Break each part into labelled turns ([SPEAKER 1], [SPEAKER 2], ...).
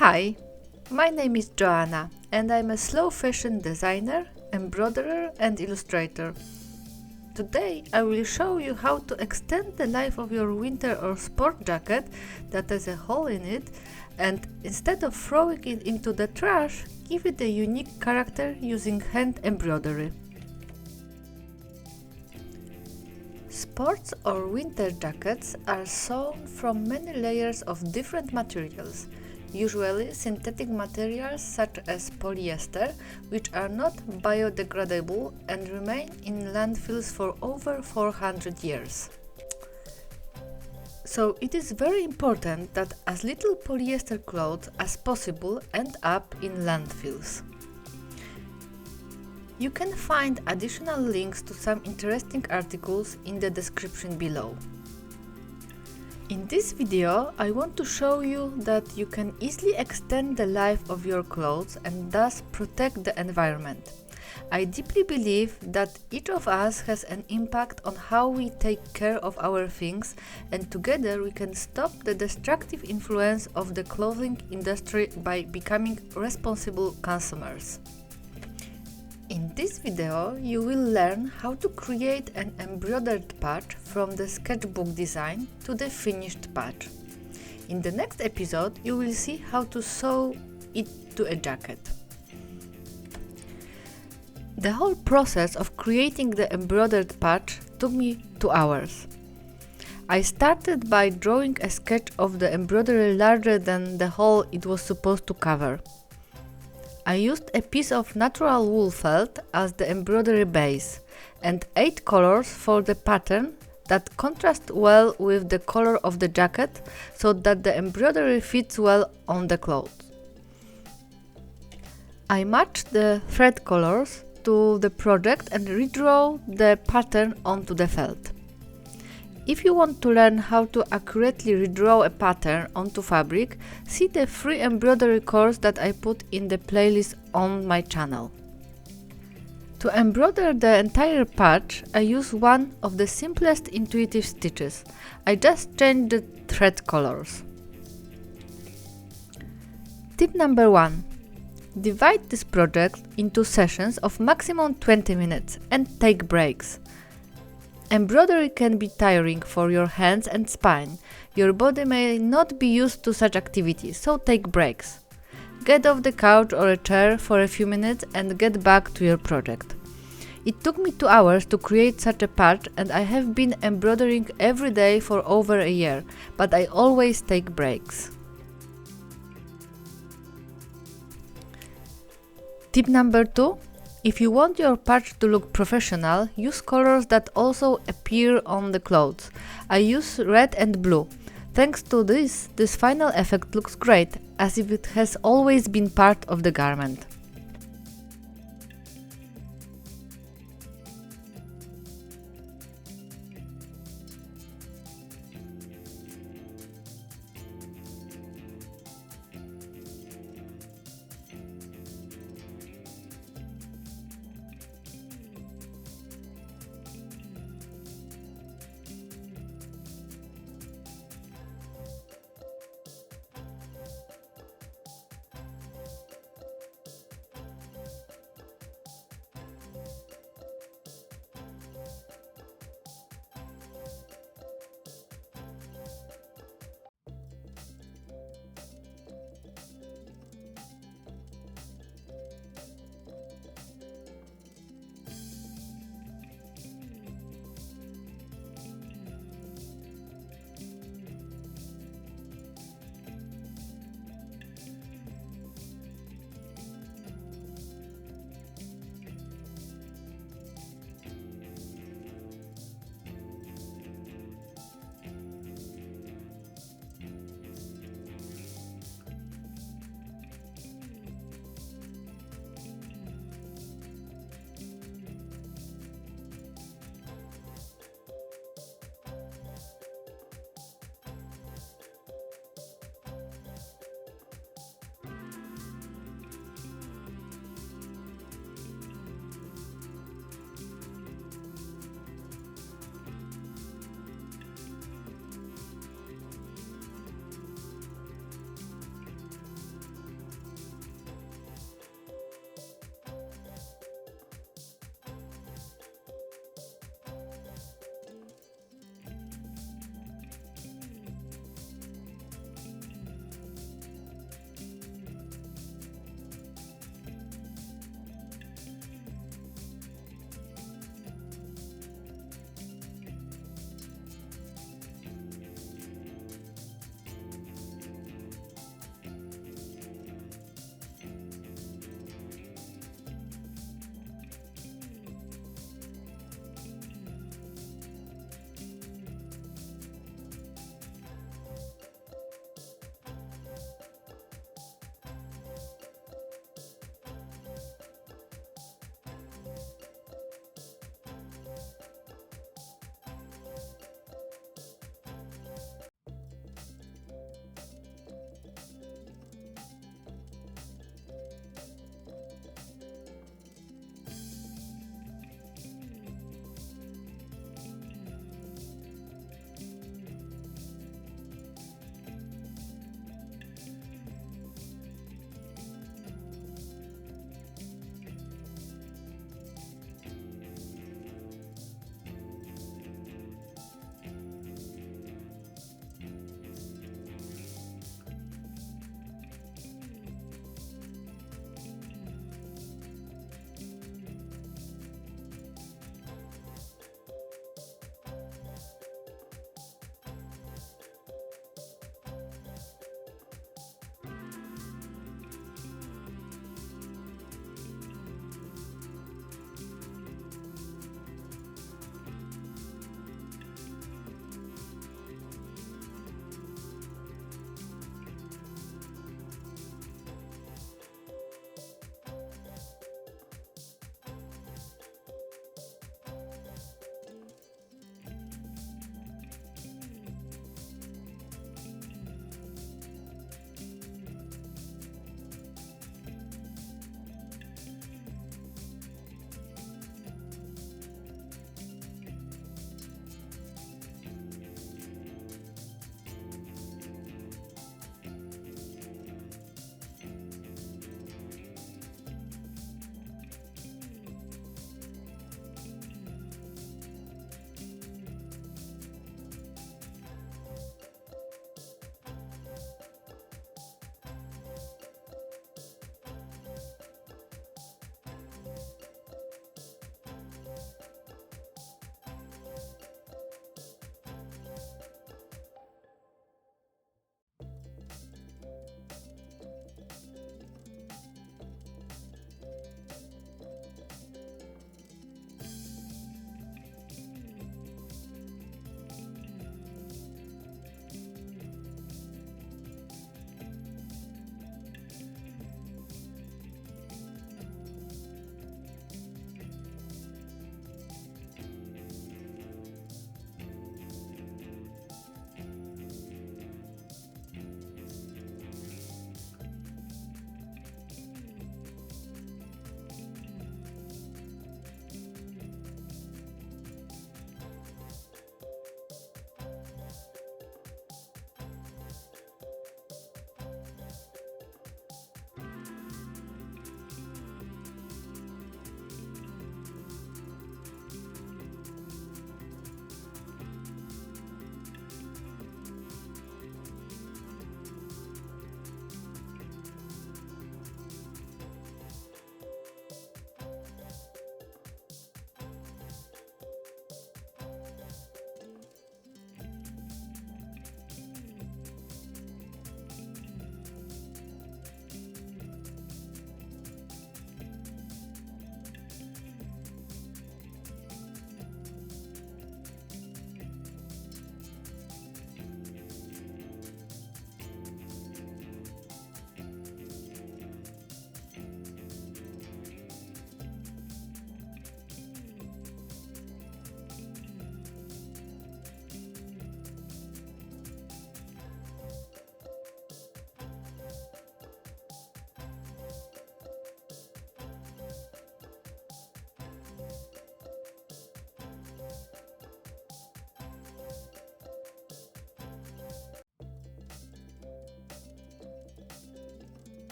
[SPEAKER 1] Hi, my name is Joanna and I'm a slow fashion designer, embroiderer and illustrator. Today I will show you how to extend the life of your winter or sport jacket that has a hole in it, and instead of throwing it into the trash, give it a unique character using hand embroidery. Sports or winter jackets are sewn from many layers of different materials, usually synthetic materials such as polyester, which are not biodegradable and remain in landfills for over 400 years. So it is very important that as little polyester clothes as possible end up in landfills. You can find additional links to some interesting articles in the description below. In this video, I want to show you that you can easily extend the life of your clothes and thus protect the environment. I deeply believe that each of us has an impact on how we take care of our things, and together we can stop the destructive influence of the clothing industry by becoming responsible consumers. In this video, you will learn how to create an embroidered patch from the sketchbook design to the finished patch. In the next episode, you will see how to sew it to a jacket. The whole process of creating the embroidered patch took me 2 hours. I started by drawing a sketch of the embroidery larger than the hole it was supposed to cover. I used a piece of natural wool felt as the embroidery base and 8 colors for the pattern that contrast well with the color of the jacket so that the embroidery fits well on the clothes. I matched the thread colors to the project and redraw the pattern onto the felt. If you want to learn how to accurately redraw a pattern onto fabric, see the free embroidery course that I put in the playlist on my channel. To embroider the entire patch, I use one of the simplest intuitive stitches. I just changed the thread colors. Tip number 1. Divide this project into sessions of maximum 20 minutes and take breaks. Embroidery can be tiring for your hands and spine. Your body may not be used to such activities, so take breaks. Get off the couch or a chair for a few minutes and get back to your project. It took me 2 hours to create such a patch, and I have been embroidering every day for over a year, but I always take breaks. Tip number 2. If you want your patch to look professional, use colors that also appear on the clothes. I use red and blue. Thanks to this final effect looks great, as if it has always been part of the garment.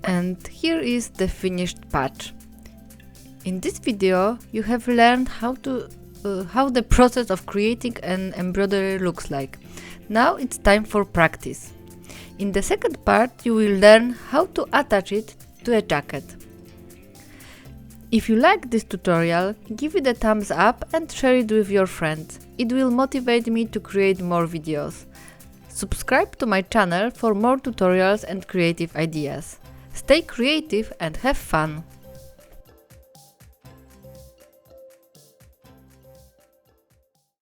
[SPEAKER 1] And here is the finished patch. In this video you have learned how the process of creating an embroidery looks like. Now it's time for practice. In the second part you will learn how to attach it to a jacket. If you like this tutorial, give it a thumbs up and share it with your friends. It will motivate me to create more videos. Subscribe to my channel for more tutorials and creative ideas. Stay creative and have fun!